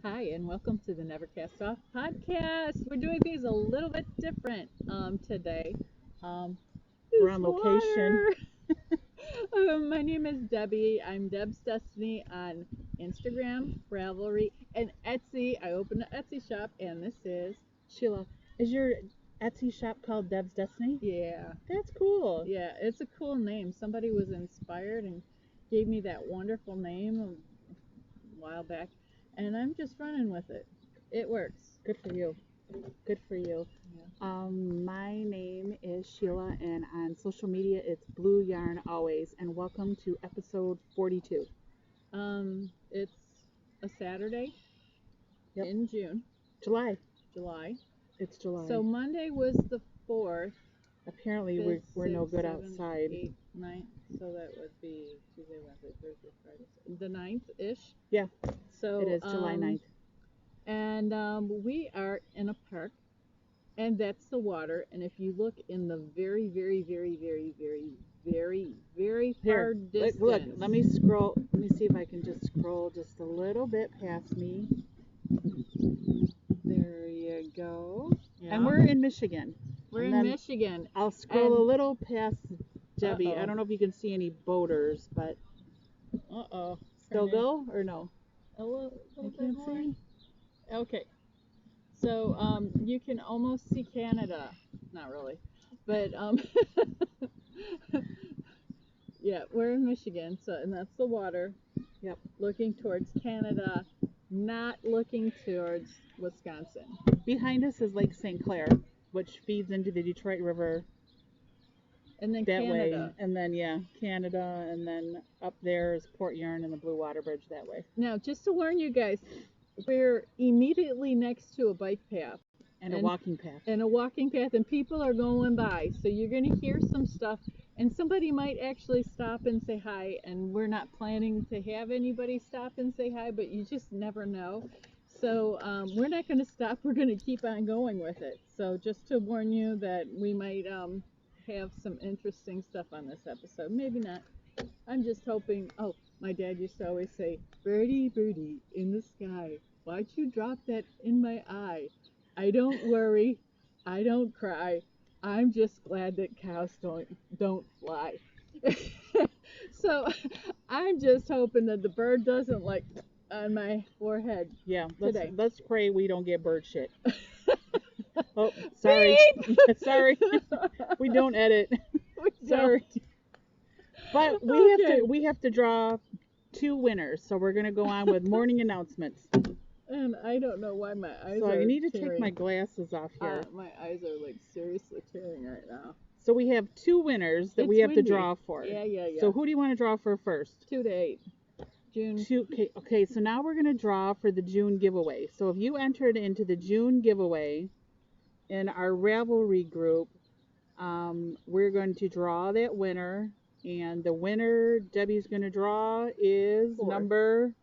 Hi, and welcome to the Never Cast Off podcast. We're doing things a little bit different today. Um, We're this on location. water. My name is Debbie. I'm Deb's Destiny on Instagram, Ravelry, and Etsy. I opened an Etsy shop, and this is Sheila, is your Etsy shop called Deb's Destiny? yeah, That's cool. yeah. It's a cool name. Somebody was inspired and gave me that wonderful name a while back, and I'm just running with it. It works. Good for you. Good for you. Yeah. My name is Sheila, and on social media it's Blue Yarn Always. And welcome to episode 42. It's a Saturday Yep. in June, July. July. It's July. So Monday was the 4th, Apparently 5th, we're no 6th, good 7th, outside. 8th, 9th. So that would be Tuesday, Wednesday, Thursday, Friday, the 9th-ish. Yeah, So it is July 9th. And we are in a park, and that's the water. And if you look in the very, very, very, very, very, very, very far Here, distance, look, let me scroll. Let me see if I can just scroll just a little bit past me. There you go. yeah, And we're in Michigan. we're And in then Michigan. I'll scroll a And little past Debbie. uh-oh. I don't know if you can see any boaters, but Uh-oh. still go or no? A little I bit can't more. see. Okay. So you can almost see Canada. Not really. But yeah, we're in Michigan, so and that's the water. Yep. Looking towards Canada, not looking towards Wisconsin. Behind us is Lake St. Clair, which feeds into the Detroit River And then that Canada. way. And then, yeah, Canada. And then up there is Port Yarn and the Blue Water Bridge that way. Now, just to warn you guys, we're immediately next to a bike path. And a walking path. And a walking path, and people are going by. So you're going to hear some stuff, and somebody might actually stop and say hi. And we're not planning to have anybody stop and say hi, but you just never know. So we're not going to stop. We're going to keep on going with it. So just to warn you that we might have some interesting stuff on this episode. Maybe not. I'm just hoping. Oh, my dad used to always say, "Birdie, birdie in the sky, why'd you drop that in my eye? I don't worry, I don't cry. I'm just glad that cows don't fly." So I'm just hoping that the bird doesn't like on my forehead. Yeah, today. let's pray we don't get bird shit. Oh, sorry. Sorry. We don't edit. Sorry. But we have to draw 2 winners, so we're gonna go on with morning announcements. And I don't know why my eyes So are I need to tearing. take my glasses off here. My eyes are like seriously tearing right now. So we have 2 winners that It's we have windy. to draw for. Yeah. So who do you want to draw for first? 2 to 8. June. 2. Okay. So now we're gonna draw for the June giveaway. So if you entered into the June giveaway in our Ravelry group, we're going to draw that winner. And the winner Debbie's going to draw is 4. number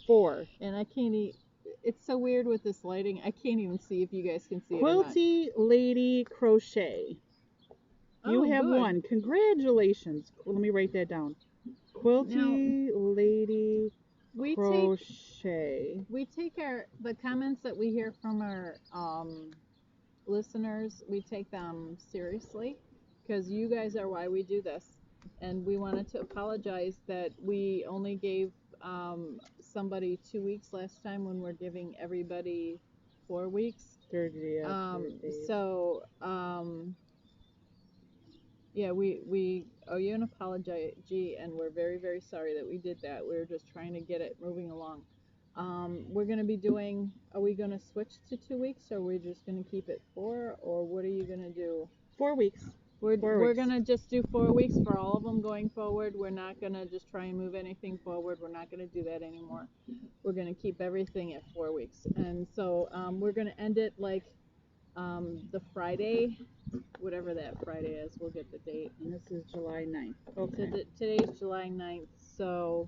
4. And I can't it's so weird with this lighting. I can't even see if you guys can see Quilty it or not. Lady Crochet. You have good. won. Congratulations. Let me write that down. Quilty Lady Crochet. We take the comments that we hear from our listeners, we take them seriously because you guys are why we do this. And we wanted to apologize that we only gave somebody 2 weeks last time when we're giving everybody 4 weeks. 30 So yeah, we owe you an apology, and we're very, very sorry that we did that. We were just trying to get it moving along. We're going to be doing, are we going to switch to 2 weeks, or are we just going to keep it 4, or what are you going to do? 4 weeks. We're going to just do 4 weeks for all of them going forward. We're not going to just try and move anything forward. We're not going to do that anymore. We're going to keep everything at 4 weeks. And so we're going to end it like the Friday, whatever that Friday is. We'll get the date. And this is July 9th. Okay. So today's July 9th. So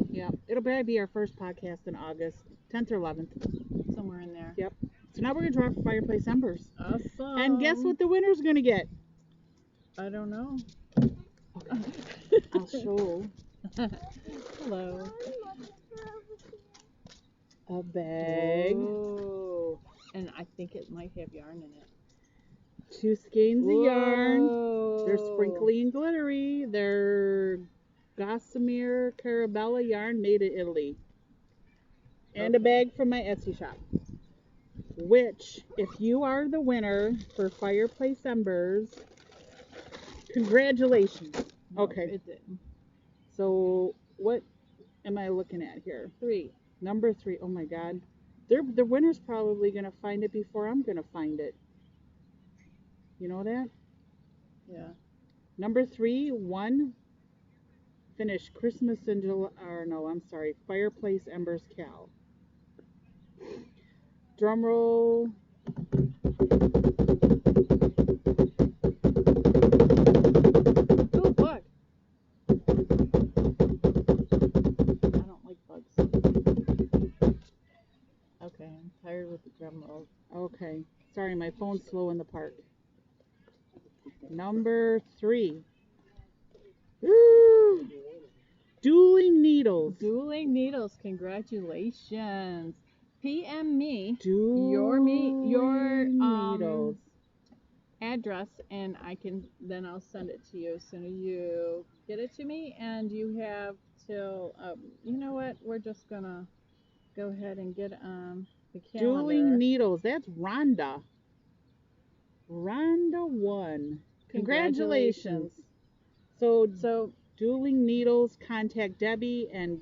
yeah, it'll probably be our first podcast in August, 10th or 11th. Somewhere in there. Yep. So now we're going to draw for Fireplace Embers. Awesome. And guess what the winner's going to get? I don't know. Okay. I'll show. Hello. a bag, Ooh. And I think it might have yarn in it. 2 skeins of yarn. They're Whoa. sprinkly and glittery. They're gossamer carabella yarn made in Italy. And a Okay. bag from my Etsy shop. Which, if you are the winner for Fireplace Embers, congratulations. Nope, Okay, it didn't. so what am I looking at here? 3. Number 3. Oh my God. The winner's probably going to find it before I'm going to find it. You know that? Yeah. Number 3, 1, finish Christmas in July, or no, I'm sorry, Fireplace Embers Cal. Drum roll. Oh, bug. I don't like bugs. Okay, I'm tired with the drum roll. Okay, sorry, my phone's slow in the park. Number 3. Dueling Needles. Dueling Needles, congratulations. PM me your Dueling Needles. address, and then I'll send it to you as soon as you get it to me. And you have till you know what? We're just gonna go ahead and get on the calendar. Dueling Needles. That's Rhonda. Rhonda won. Congratulations. So Dueling Needles, contact Debbie, and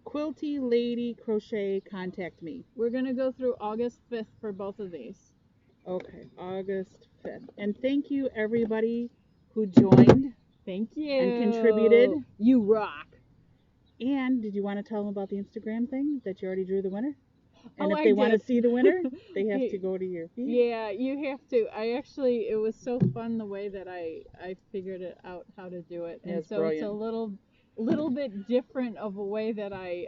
Quilty Lady Crochet, contact me. We're going to go through August 5th for both of these. Okay, August 5th. And thank you, everybody who joined. Thank you. And contributed. You rock. And did you want to tell them about the Instagram thing that you already drew the winner? And Oh, if they want to did. see the winner, they have to go to your feed. Yeah, you have to. It was so fun the way that I figured it out how to do it. And That's so brilliant. it's a little bit different of a way that I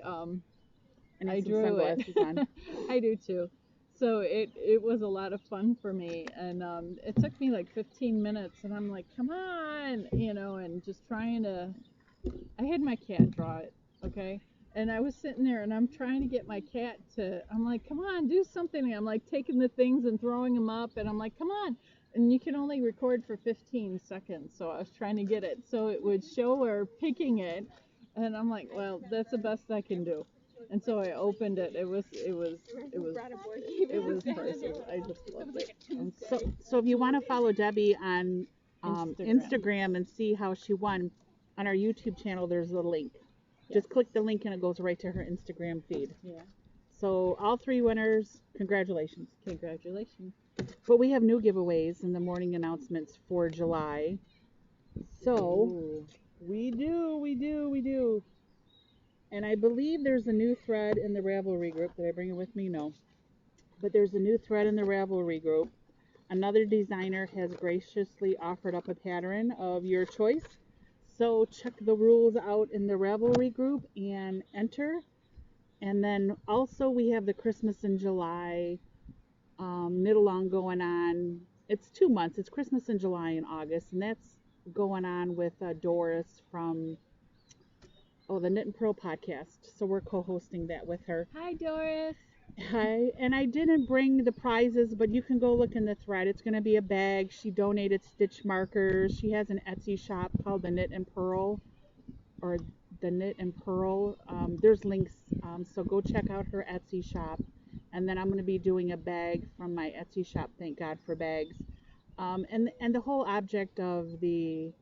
drew sunglasses it. On. I do too. So it was a lot of fun for me, and it took me like 15 minutes, and I'm like, come on, and just trying to. I had my cat draw it, okay, and I was sitting there, and I'm trying to get my cat to. I'm like, come on, do something. And I'm like taking the things and throwing them up, and I'm like, come on. And you can only record for 15 seconds, so I was trying to get it so it would show her picking it, and I'm like, well, that's the best I can do. And so I opened it. It was priceless. I just loved it. So if you want to follow Debbie on Instagram and see how she won, on our YouTube channel there's a link. Yes. Just click the link and it goes right to her Instagram feed. Yeah. So all 3 winners, congratulations. Congratulations. But we have new giveaways in the morning announcements for July. So Ooh. we do. And I believe there's a new thread in the Ravelry group. Did I bring it with me? No. But there's a new thread in the Ravelry group. Another designer has graciously offered up a pattern of your choice. So check the rules out in the Ravelry group and enter. And then also we have the Christmas in July knit along going on. It's 2 months. It's Christmas in July and August. And that's going on with Doris from the Knit and Pearl podcast. So we're co-hosting that with her. Hi, Doris. Hi. And I didn't bring the prizes, but you can go look in the thread. It's going to be a bag. She donated stitch markers. She has an Etsy shop called the Knit and Pearl, or the Knit and Pearl. There's links. So go check out her Etsy shop. And then I'm going to be doing a bag from my Etsy shop. Thank God for bags. And the whole object of the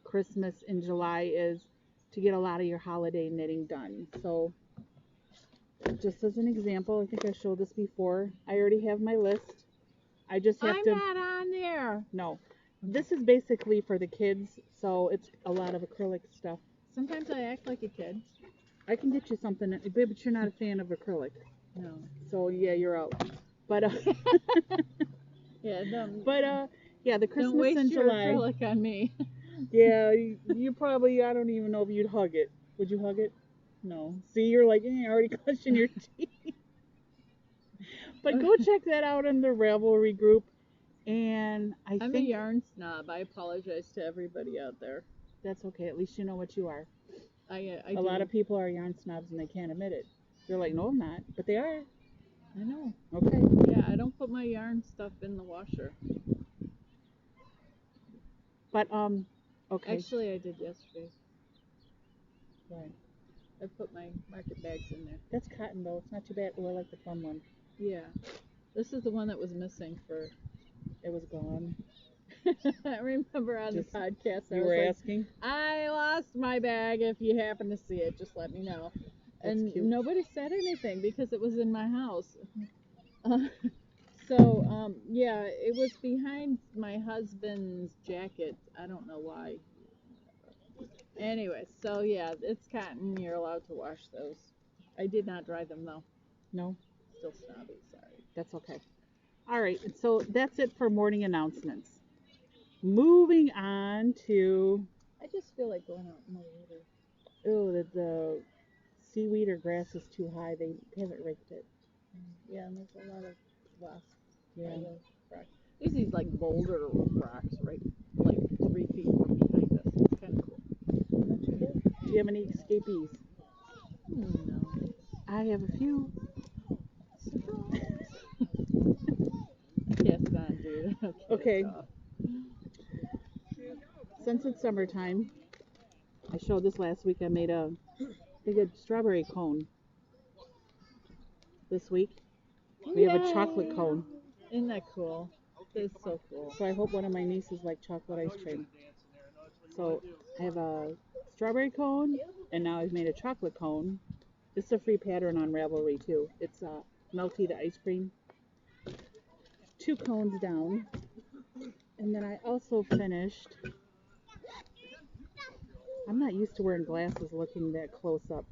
Christmas in July is to get a lot of your holiday knitting done. So just as an example, I think I showed this before. I already have my list. I just have I'm not on there. No. This is basically for the kids, so it's a lot of acrylic stuff. Sometimes I act like a kid. I can get you something, but you're not a fan of acrylic. No. So yeah, you're out. But yeah, the Christmas don't waste in your July. acrylic on me. Yeah, you probably, I don't even know if you'd hug it. Would you hug it? No. See, you're like, I already clenching your teeth. But go check that out in the Ravelry group. And I'm a yarn snob. I apologize to everybody out there. That's okay. At least you know what you are. I a lot of people are yarn snobs and they can't admit it. You're like, no, I'm not. But they are. I know. Okay. Yeah, I don't put my yarn stuff in the washer. But, okay. Actually, I did yesterday. Right. I put my market bags in there. That's cotton, though. It's not too bad. Oh, I like the plum one. Yeah. This is the one that was missing for. It was gone. I remember on Just, the podcast, I you was were like, asking? I lost my bag. If you happen to see it, just let me know. That's And cute. nobody said anything because it was in my house. So, yeah, it was behind my husband's jacket. I don't know why. Anyway, so yeah, it's cotton. You're allowed to wash those. I did not dry them though. No? Still snobby, sorry. That's okay. All right. So that's it for morning announcements. Moving on to, I just feel like going out in the water. oh, the seaweed or grass is too high. They haven't raked it. Yeah, and there's a lot of wasps. Yeah. Rocks. There's these like boulder rocks right like 3 feet from behind us. It's kind of cool. Do you have any escapees? No. I have a few. Yes, gone, dude. Okay. It's off. Since it's summertime, I showed this last week. I made a good strawberry cone this week. We have a chocolate cone. Isn't that cool? That's so cool. So I hope one of my nieces like chocolate ice cream. So I have a strawberry cone, and now I've made a chocolate cone. This is a free pattern on Ravelry too. It's Melty the ice cream. 2 cones down. And then I also finished. I'm not used to wearing glasses looking that close up.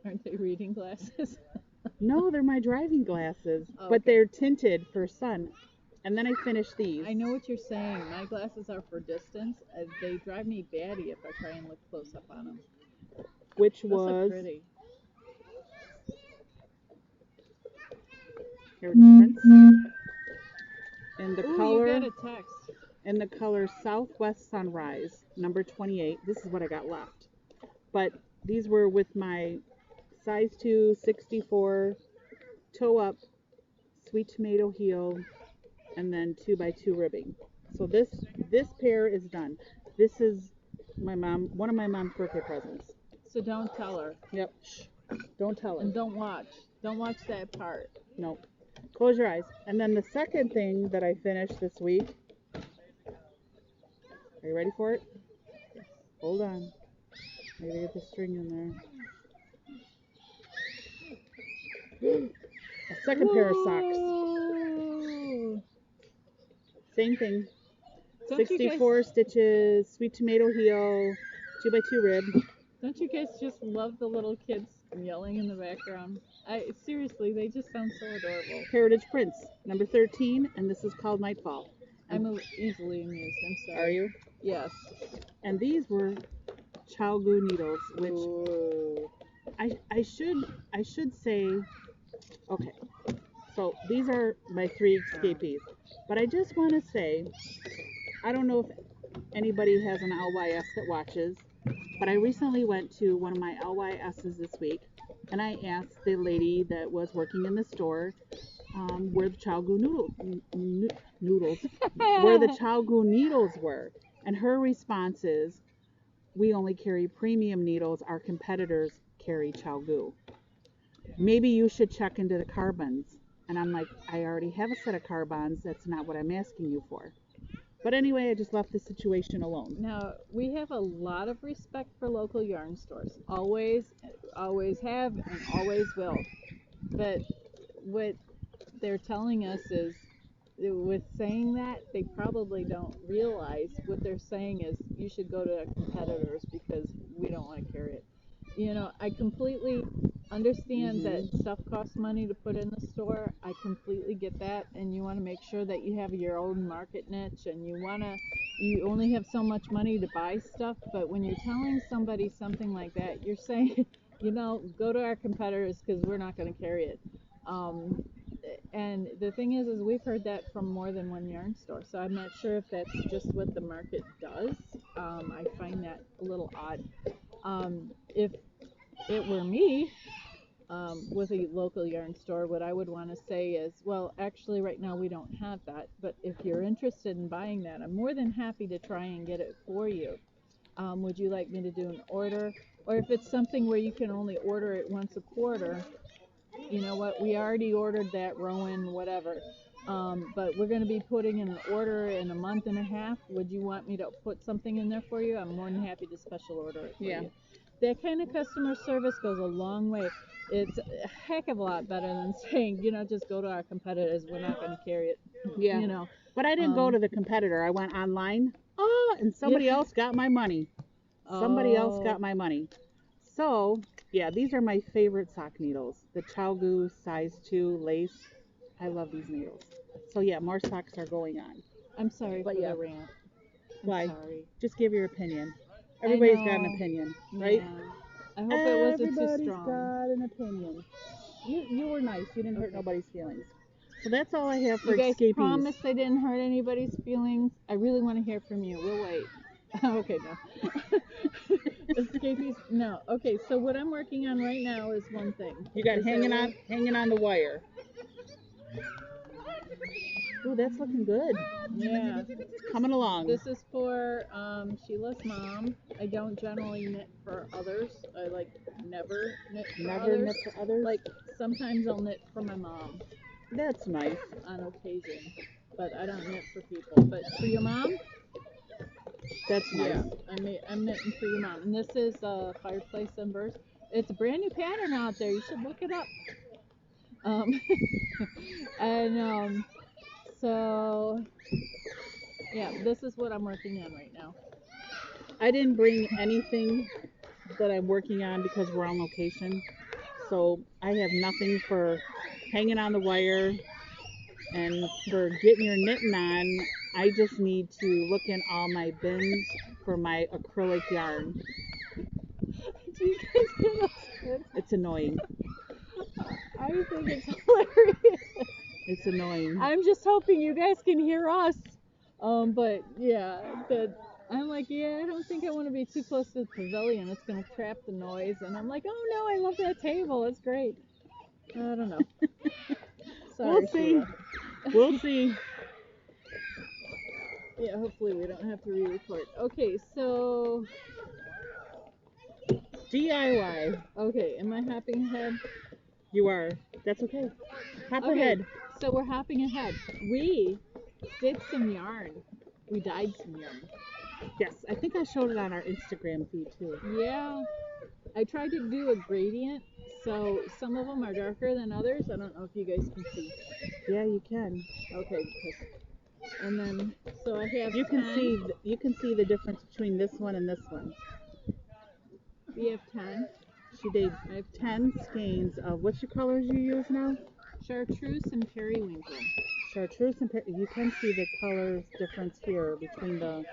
Aren't they reading glasses? No, they're my driving glasses, Oh, but okay. they're tinted for sun. And then I finished these. I know what you're saying. My glasses are for distance. They drive me batty if I try and look close up on them. Which Those was are pretty. Heritage Prince. And the Ooh, color. you got a text. In the color Southwest Sunrise, number 28. This is what I got left. But these were with my size 2, 64, toe up, sweet tomato heel, and then 2x2 ribbing. So this pair is done. This is one of my mom's birthday presents. So don't tell her. Yep. Shh. Don't tell her. And don't watch. Don't watch that part. No. Close your eyes. And then the second thing that I finished this week. Are you ready for it? Hold on. Maybe get the string in there. A second pair of socks. Whoa. Same thing. Don't 64 stitches, sweet tomato heel, 2x2 rib. Don't you guys just love the little kids yelling in the background? Seriously, they just sound so adorable. Heritage Prince, number 13, and this is called Nightfall. I'm easily amused. I'm sorry. Are you? Yes. And these were Chalgu needles, which I should say. Okay, so these are my 3 escapees, but I just want to say, I don't know if anybody has an LYS that watches, but I recently went to one of my LYSs this week, and I asked the lady that was working in the store where the Chalgu noodles, where the Chalgu needles were, and her response is, "We only carry premium needles. Our competitors carry Chalgu. Maybe you should check into the carbons." And I'm like, I already have a set of carbons. That's not what I'm asking you for. But anyway, I just left the situation alone. Now, we have a lot of respect for local yarn stores. Always have, and always will. But what they're telling us is, with saying that, they probably don't realize what they're saying is you should go to competitors because we don't want to carry it. You know, I completely understand that stuff costs money to put in the store. I completely get that, and you want to make sure that you have your own market niche, and you only have so much money to buy stuff. But when you're telling somebody something like that, you're saying, go to our competitors because we're not going to carry it. And the thing is we've heard that from more than one yarn store, so I'm not sure if that's just what the market does. I find that a little odd. If it were me, with a local yarn store, what I would want to say is, well, actually, right now we don't have that, but if you're interested in buying that, I'm more than happy to try and get it for you. Would you like me to do an order? Or if it's something where you can only order it once a quarter, you know what? We already ordered that Rowan, whatever. But we're going to be putting in an order in a month and a half. Would you want me to put something in there for you? I'm more than happy to special order it for you. That kind of customer service goes a long way. It's a heck of a lot better than saying, just go to our competitors. We're not going to carry it. Yeah. But I didn't go to the competitor. I went online. Oh, and somebody else got my money. Somebody else got my money. So, yeah, these are my favorite sock needles. The Chalgu size 2 lace. I love these needles. So, yeah, more socks are going on. I'm sorry for the rant. Why? Sorry. Just give your opinion. Everybody's got an opinion, right? Yeah. I hope it wasn't too Everybody's strong. got an opinion. You were nice. You didn't hurt nobody's feelings. So that's all I have for You guys escapees. promise I didn't hurt anybody's feelings? I really want to hear from you. We'll wait. Okay, no. Escapees? No. Okay, so what I'm working on right now is one thing. You got hanging on the wire. Oh, that's looking good. Yeah. It's coming along. This is for Sheila's mom. I don't generally knit for others. I never knit for others. Like sometimes I'll knit for my mom. That's nice. On occasion. But I don't knit for people. But for your mom? That's nice. Yeah, I'm knitting for your mom. And this is Fireplace Embers. It's a brand new pattern out there. You should look it up. So, yeah, this is what I'm working on right now. I didn't bring anything that I'm working on because we're on location. So I have nothing for hanging on the wire and for getting your knitting on. I just need to look in all my bins for my acrylic yarn. Do you guys hear those? It's annoying. I think it's hilarious. It's annoying. I'm just hoping you guys can hear us. But yeah, I'm like, I don't think I want to be too close to the pavilion. It's going to trap the noise. And I'm like, oh no, I love that table. It's great. I don't know. Sorry, we'll see. Sheila. We'll see. Yeah, hopefully we don't have to re-record. Okay, so DIY. Okay, am I hopping ahead? You are. That's okay. Hop ahead. So we're hopping ahead. We did some yarn. We dyed some yarn. Yes, I think I showed it on our Instagram feed too. Yeah. I tried to do a gradient, so some of them are darker than others. I don't know if you guys can see. Yeah, you can. Okay. And then, so I have. You can see the difference between this one and this one. We have 10. I have 10 skeins of what's your colors you use now? Chartreuse and periwinkle. Chartreuse and you can see the colors difference here between the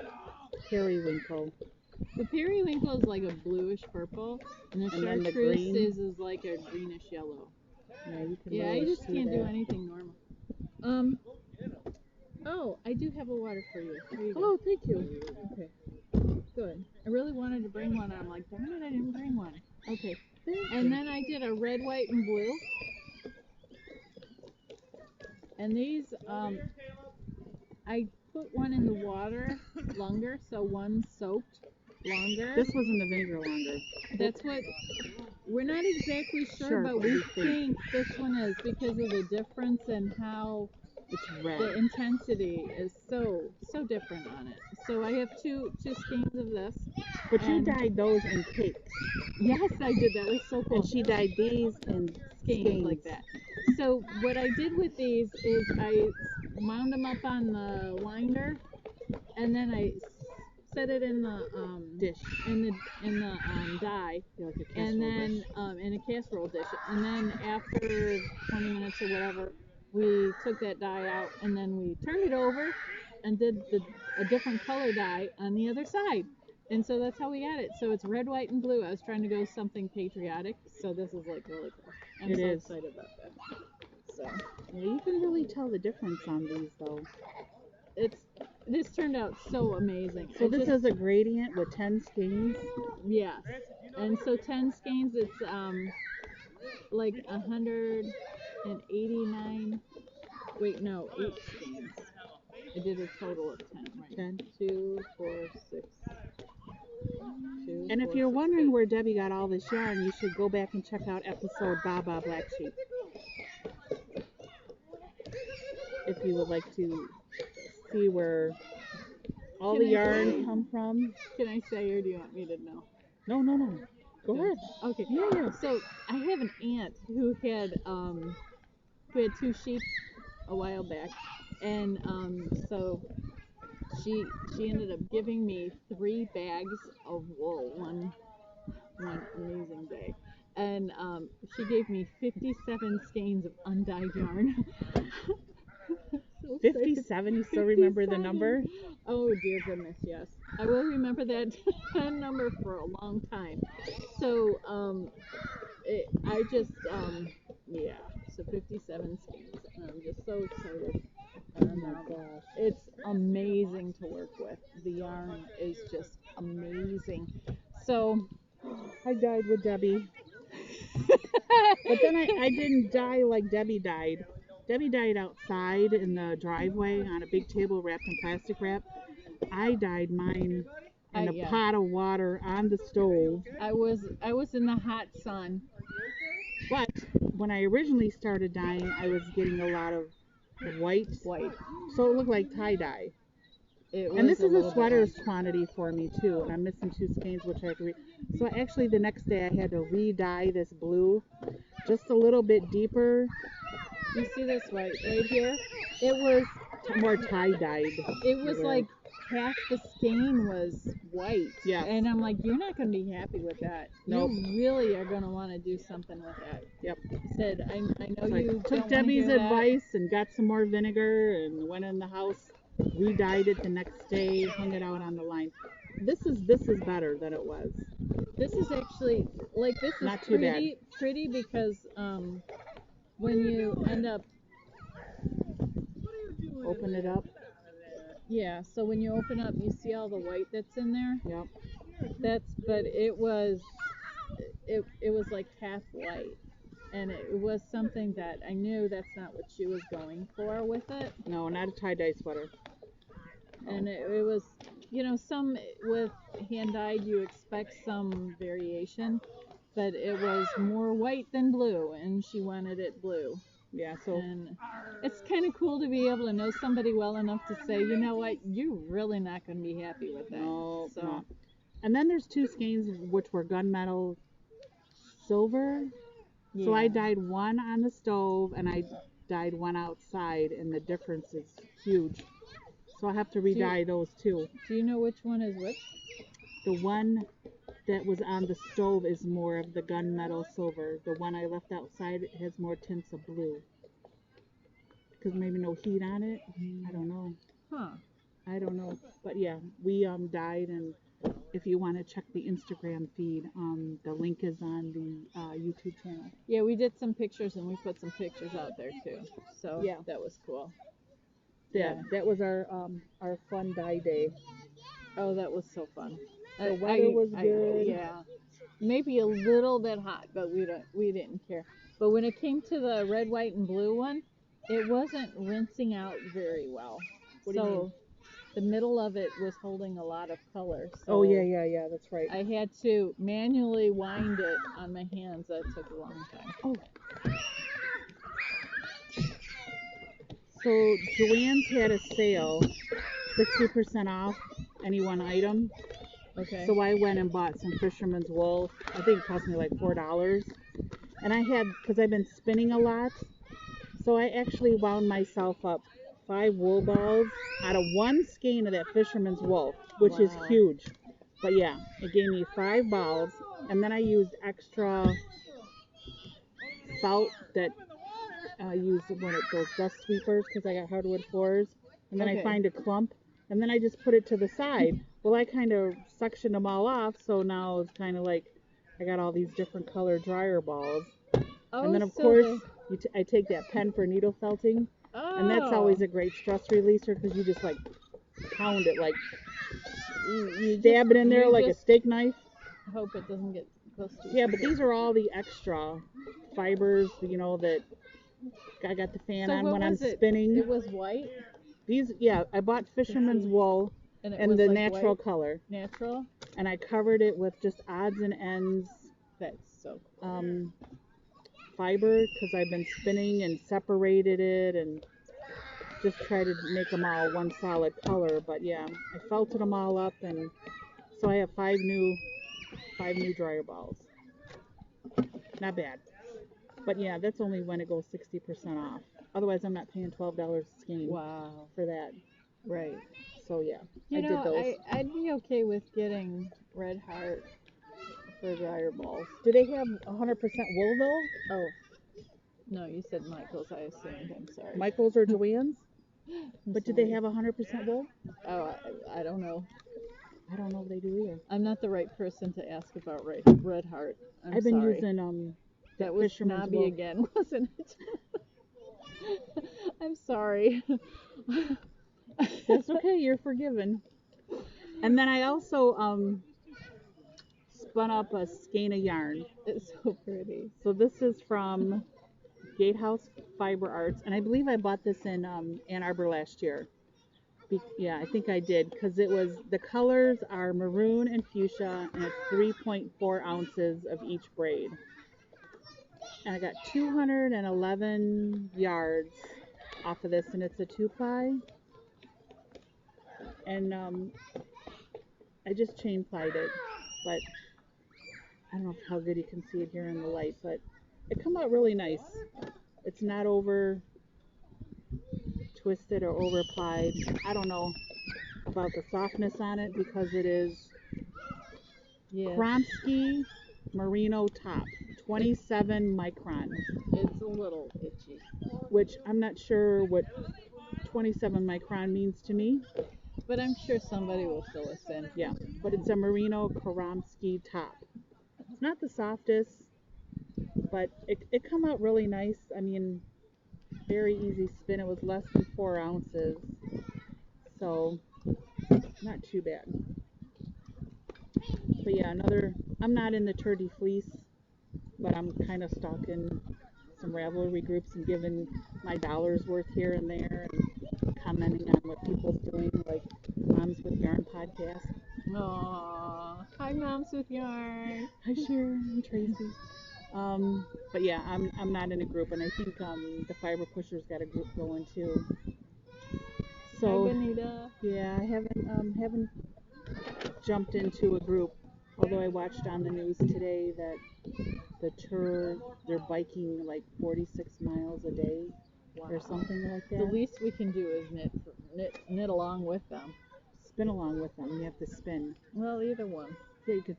periwinkle. The periwinkle is like a bluish purple, and the chartreuse is like a greenish yellow. Yeah, you can. Yeah, I just can't do anything normal. Oh, I do have a water for you. Here you go. Oh, thank you. Okay. Good. I really wanted to bring one. I'm like, darn it, I didn't bring one. Okay. And then I did a red, white, and blue. And these, I put one in the water longer, so one soaked longer. This was in the vinegar longer. That's what, we're not exactly sure, but we think this one is because of the difference in how it's red. The intensity is so different on it. So I have two skeins of this. But you dyed those in cakes. Yes, I did. That was so cool. And she dyed these in skeins like that. So what I did with these is I wound them up on the winder, and then I set it in the dish in the dye, like a and then in a casserole dish, and then after 20 minutes or whatever, we took that dye out, and then we turned it over and did a different color dye on the other side. And so that's how we got it. So it's red, white, and blue. I was trying to go something patriotic, so this is like really cool. I'm excited about that. So yeah, you can really tell the difference on these though. This turned out so amazing. So this is a gradient with 10 skeins? Yes. And so 10 skeins, it's like 189. Wait, no, 8 skeins. I did a total of 10, right? 10. 2, 4, 6. 2, And if 4, you're 6, wondering 8. where Debbie got all this yarn, you should go back and check out episode Baba Black Sheep. If you would like to see where all the yarn come from. Can I say, or do you want me to know? No. Go ahead. Okay. Yeah. So I have an aunt who had 2 sheep a while back, and so she ended up giving me 3 bags of wool one amazing day, and she gave me 57 skeins of undyed yarn. So 57, you still remember the number? Oh dear goodness, yes. I will remember that number for a long time. So I just yeah, so 57 skeins. And I'm just so excited. And it's amazing to work with. The yarn is just amazing. So I dyed with Debbie. But then I didn't dye like Debbie dyed. Debbie dyed outside in the driveway on a big table wrapped in plastic wrap. I dyed mine in a pot of water on the stove. I was in the hot sun. But when I originally started dyeing, I was getting a lot of white. So it looked like tie-dye. And this is a sweater's quantity for me too, and I'm missing 2 skeins, which I have to so actually the next day I had to re-dye this blue just a little bit deeper. You see this right here? It was more tie-dyed. It was like half the skein was white. Yeah. And I'm like, you're not going to be happy with that. Nope. You really are going to want to do something with that. Yep. Said, I know so you I took Debbie's advice and got some more vinegar and went in the house, re-dyed it the next day, hung it out on the line. This is better than it was. This is actually, like, this is not too pretty because when you end up open it up. Yeah, so when you open up, you see all the white that's in there. Yep. But it was like half white, and it was something that I knew that's not what she was going for with it. No, not a tie-dye sweater. And it was, some with hand-dyed, you expect some variation, but it was more white than blue, and she wanted it blue. Yeah, so and it's kind of cool to be able to know somebody well enough to say, you know what, you're really not going to be happy with that. No. And then there's 2 skeins which were gunmetal silver. Yeah. So I dyed one on the stove and I dyed one outside, and the difference is huge. So I'll have to re-dye those too. Do you know which one is which? The one that was on the stove is more of the gunmetal silver. The one I left outside has more tints of blue. Because maybe no heat on it. I don't know. I don't know. But yeah, we dyed, and if you want to check the Instagram feed, the link is on the YouTube channel. Yeah, we did some pictures, and we put some pictures out there too. So yeah, that was cool. Yeah, that was our fun dye day. Oh, that was so fun. The weather was good. Yeah, maybe a little bit hot, but we didn't care. But when it came to the red, white, and blue one, it wasn't rinsing out very well. What do you mean? The middle of it was holding a lot of color. So oh yeah, that's right. I had to manually wind it on my hands. That took a long time. Oh. So Joann's had a sale, 60% off any one item. Okay. So I went and bought some fisherman's wool. I think it cost me like $4. And I had, because I've been spinning a lot, so I actually wound myself up 5 wool balls out of 1 skein of that fisherman's wool, which is huge. But yeah, it gave me 5 balls, and then I used extra salt that I used one of those dust sweepers because I got hardwood floors, and then I find a clump, and then I just put it to the side. Well, I kind of suctioned them all off, so now it's kind of like I got all these different color dryer balls. And then of course I take that pen for needle felting, and that's always a great stress releaser because you just like pound it, like you stab it in there like a steak knife. Hope it doesn't get Yeah, but these are all the extra fibers, you know, that I got the fan on when I'm spinning. It was white? These, yeah, I bought fisherman's wool and the natural color. Natural? And I covered it with just odds and ends. That's so cool. Fiber, because I've been spinning and separated it and just try to make them all one solid color. But yeah, I felted them all up, and so I have five new dryer balls. Not bad. But yeah, that's only when it goes 60% off. Otherwise, I'm not paying $12 a skein. Wow. For that. Right. So yeah, I did those. I'd be okay with getting Red Heart for dryer balls. Do they have 100% wool though? Oh. No, you said Michael's, I assumed. I'm sorry. Michael's or Joann's? But do they have 100% wool? Oh, I don't know. I don't know if they do either. I'm not the right person to ask about Red Heart. I've been using that was snobby wool. Again, wasn't it? I'm sorry. That's okay, you're forgiven. And then I also spun up a skein of yarn. It's so pretty. So this is from Gatehouse Fiber Arts, and I believe I bought this in Ann Arbor last year. Yeah, I think I did, because it was, the colors are maroon and fuchsia, and it's 3.4 ounces of each braid. And I got 211 yards off of this, and it's a 2-ply. And I just chain plied it, but I don't know how good you can see it here in the light, but it come out really nice. It's not over twisted or over plied. I don't know about the softness on it, because it is Kromsky Merino top, 27 micron. It's a little itchy. Which I'm not sure what 27 micron means to me. But I'm sure somebody will fill us in. Yeah, but it's a Merino Kromsky top. It's not the softest, but it come out really nice. I mean, very easy spin. It was less than 4 ounces, so not too bad. But yeah, I'm not in the turdy fleece, but I'm kind of stalking some Ravelry groups and giving my dollars worth here and there, and commenting on what people's doing, like Moms with Yarn podcast. Aww. Hi, Moms with Yarn. Hi, Sharon and Tracy. But yeah, I'm not in a group, and I think the Fiber Pushers got a group going too. So hi, Benita. Yeah, I haven't jumped into a group, although I watched on the news today that they're biking like 46 miles a day. Wow. Or something like that. The least we can do is knit along with them. Spin along with them. You have to spin. Well, either one. Yeah, you could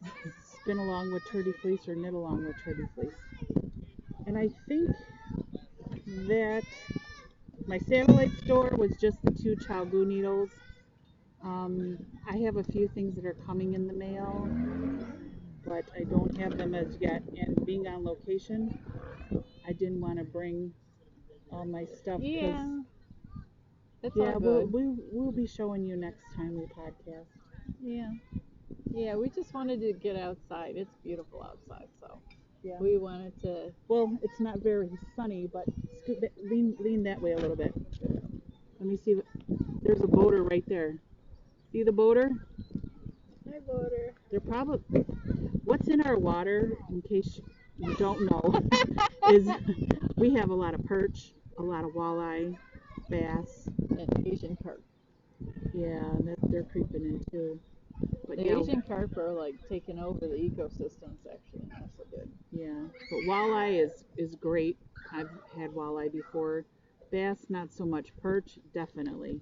spin along with turdy fleece or knit along with turdy fleece. And I think that my satellite store was just the 2 Chalgu needles. I have a few things that are coming in the mail, but I don't have them as yet. And being on location, I didn't want to bring all my stuff. Yeah. That's yeah, all good. we'll be showing you next time we podcast. Yeah. Yeah, we just wanted to get outside. It's beautiful outside, so yeah. We wanted to. Well, it's not very sunny, but lean that way a little bit. Let me see. There's a boater right there. See the boater? Hi, boater. They're probably. What's in our water, in case you don't know, is we have a lot of perch, a lot of walleye, bass, and Asian carp. Yeah, they're creeping in too. But the Asian carp are like taking over the ecosystems, actually, not so good. Yeah, but walleye is great. I've had walleye before. Bass, not so much. Perch, definitely.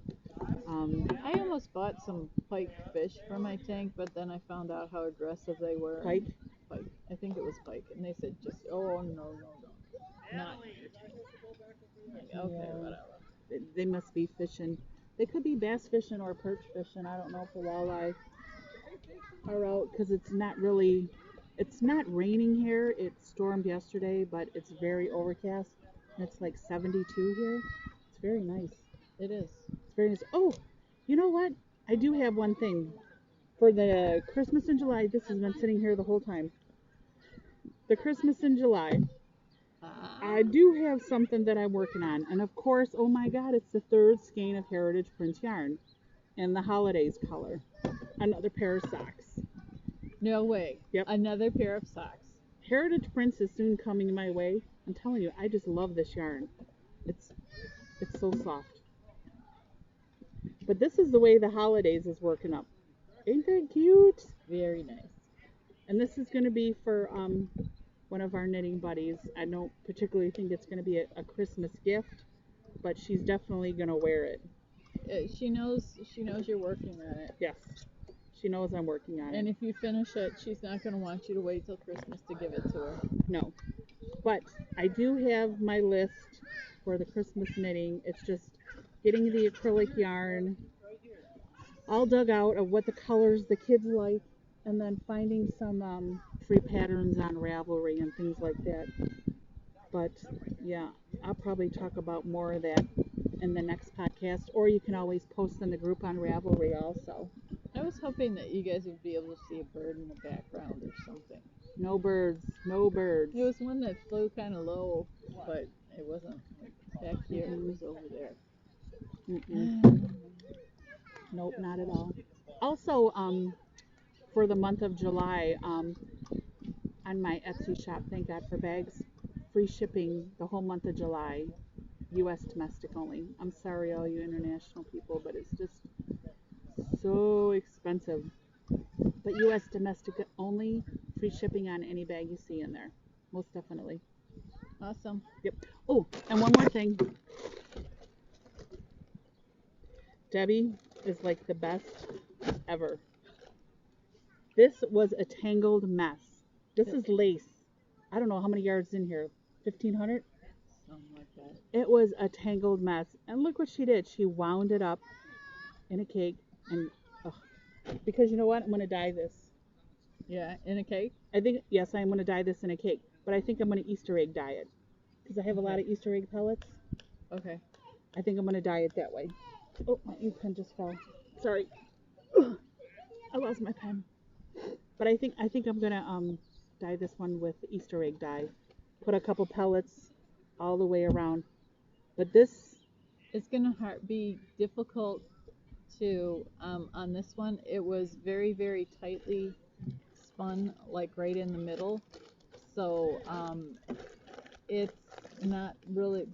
I almost bought some pike fish for my tank, but then I found out how aggressive they were. Pike? Pike. I think it was pike. And they said just, oh, no. Not in your tank. Like, okay, whatever. They must be fishing. They could be bass fishing or perch fishing. I don't know if the walleye are out, because it's not raining here. It stormed yesterday, but it's very overcast. And it's like 72 here. It's very nice. It is. It's very nice. Oh, you know what? I do have one thing. For the Christmas in July, this has been sitting here the whole time. the Christmas in July. I do have something that I'm working on. And of course, oh my God, it's the third skein of Heritage Prince yarn in the holidays color. Another pair of socks. No way. Yep. Another pair of socks. Heritage Prince is soon coming my way. I'm telling you, I just love this yarn. It's so soft. But this is the way the holidays is working up. Ain't that cute? Very nice. And this is going to be for one of our knitting buddies. I don't particularly think it's going to be a Christmas gift, but she's definitely going to wear it. She knows you're working on it. Yes. She knows I'm working on it. And if you finish it, she's not going to want you to wait till Christmas to give it to her. No. But I do have my list for the Christmas knitting. It's just getting the acrylic yarn all dug out of what the colors the kids like, and then finding some free patterns on Ravelry and things like that. But yeah, I'll probably talk about more of that in the next podcast, or you can always post in the group on Ravelry also. I was hoping that you guys would be able to see a bird in the background or something. No birds, no birds. There was one that flew kind of low, but it wasn't back here. It was over there. Nope, not at all. Also, for the month of July, on my Etsy shop, thank God for bags, free shipping the whole month of July, U.S. domestic only. I'm sorry, all you international people, but it's just so expensive. But U.S. domestic only, free shipping on any bag you see in there, most definitely. Awesome. Yep. Oh, and one more thing. Debbie is like the best ever. This was a tangled mess. This is lace. I don't know how many yards in here. 1,500? Something like that. It was a tangled mess. And look what she did. She wound it up in a cake. And because you know what? I'm going to dye this. Yeah, in a cake? I think, yes, I'm going to dye this in a cake. But I think I'm going to Easter egg dye it. Because I have a lot of Easter egg pellets. Okay. I think I'm going to dye it that way. Oh, my ink pen just fell. Sorry. I lost my pen. But I think I'm going to dye this one with Easter egg dye. Put a couple pellets all the way around. But this... It's going to be difficult to, on this one, it was very, very tightly spun, like right in the middle. So it's not really,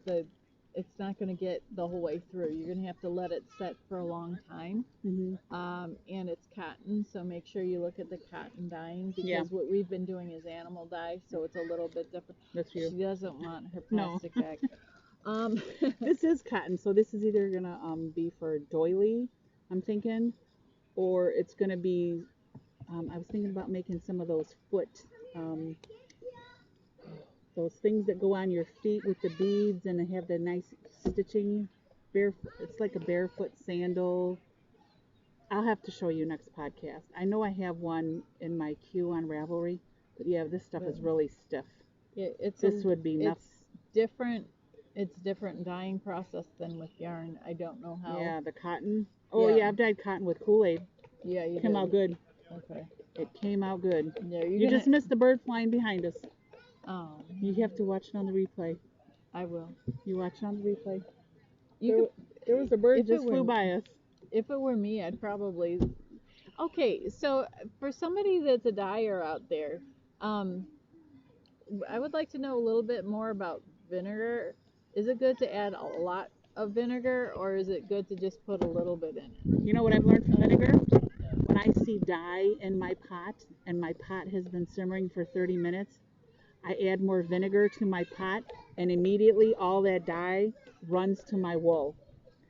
it's not going to get the whole way through. You're going to have to let it set for a long time. And it's cotton, so make sure you look at the cotton dyeing, because what we've been doing is animal dye, so it's a little bit different. That's you. She doesn't want her plastic bag. This is cotton, so this is either going to be for doily, I'm thinking, or it's going to be, I was thinking about making some of those those things that go on your feet with the beads and they have the nice stitching. It's like a barefoot sandal. I'll have to show you next podcast. I know I have one in my queue on Ravelry, but yeah, this stuff is really stiff. This would be nuts. It's different dyeing process than with yarn. I don't know how. Yeah, the cotton. Oh yeah, I've dyed cotton with Kool-Aid. Yeah, you came out good. Okay. It came out good. Yeah, you just missed the bird flying behind us. Oh. You have to watch it on the replay. I will. You watch it on the replay. There was a bird just flew by us. If it were me, I'd probably. Okay, so for somebody that's a dyer out there, I would like to know a little bit more about vinegar. Is it good to add a lot of vinegar, or is it good to just put a little bit in it? You know what I've learned from vinegar? When I see dye in my pot, and my pot has been simmering for 30 minutes, I add more vinegar to my pot, and immediately all that dye runs to my wool.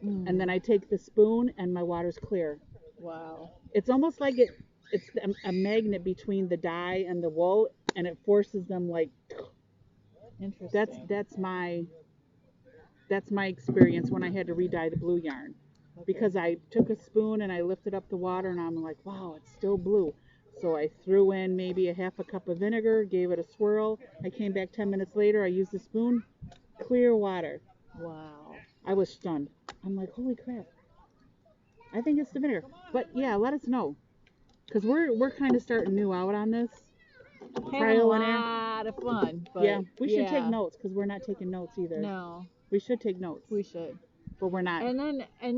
And then I take the spoon, and my water's clear. Wow. It's almost like it's a magnet between the dye and the wool, and it forces them like. Interesting. That's my experience when I had to re-dye the blue yarn. Okay. Because I took a spoon and I lifted up the water, and I'm like, wow, it's still blue. So I threw in maybe a half a cup of vinegar, gave it a swirl. I came back 10 minutes later, I used the spoon, clear water. Wow. I was stunned. I'm like, holy crap. I think it's the vinegar. But yeah, let us know. Because we're kind of starting new out on this. having a Trial and error. lot of fun. But Yeah, we should take yeah, notes because we're not taking notes either. no, We should take notes, we should. but we're not. And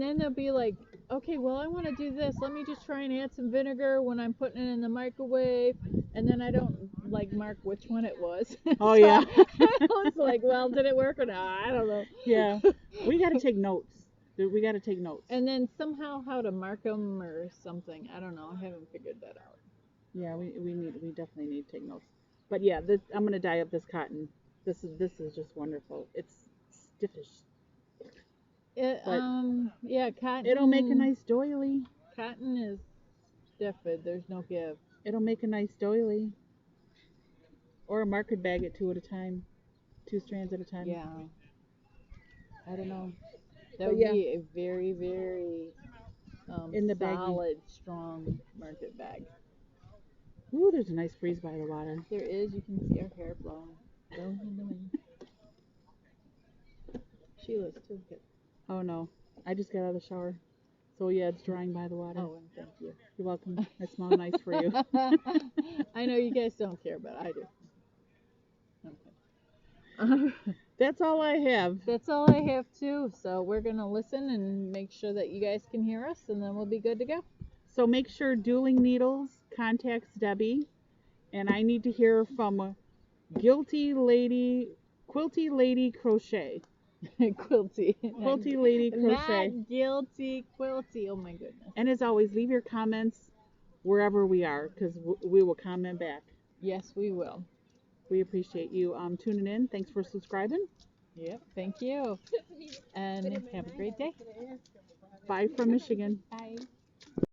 then they'll be like, okay, well I want to do this. Let me just try and add some vinegar when I'm putting it in the microwave, and then I don't like mark which one it was. Oh So yeah. I was like, well, did it work or not? I don't know. Yeah, we got to take notes. We got to take notes. And then somehow how to mark them or something. I don't know. I haven't figured that out. Yeah, we definitely need to take notes. But yeah, I'm gonna dye up this cotton. This is just wonderful. It's stiffish, but Yeah, cotton. it'll make a nice doily. Cotton is stiffed. There's no give. It'll make a nice doily. Or a market bag at 2 at a time, 2 strands at a time. Yeah. I don't know. That But would yeah, be a very, very in the baggie. solid, strong market bag. Ooh, there's a nice breeze by the water. There is. You can see our hair blowing in the wind. Sheila's too good. Oh no, I just got out of the shower. So yeah, it's drying by the water. Oh, and thank you. You're welcome. I smell nice for you. I know you guys don't care, but I do. Okay. That's all I have. That's all I have too. So we're gonna listen and make sure that you guys can hear us, and then we'll be good to go. So make sure Dueling Needles contacts Debbie, and I need to hear from Quilty Lady Crochet. Quilty. Quilty Lady Crochet. Not guilty, quilty. Oh my goodness. And as always, leave your comments wherever we are, because we will comment back. Yes, we will. We appreciate you tuning in. Thanks for subscribing. Yep. Thank you. And have a great day. Bye from Michigan. Bye.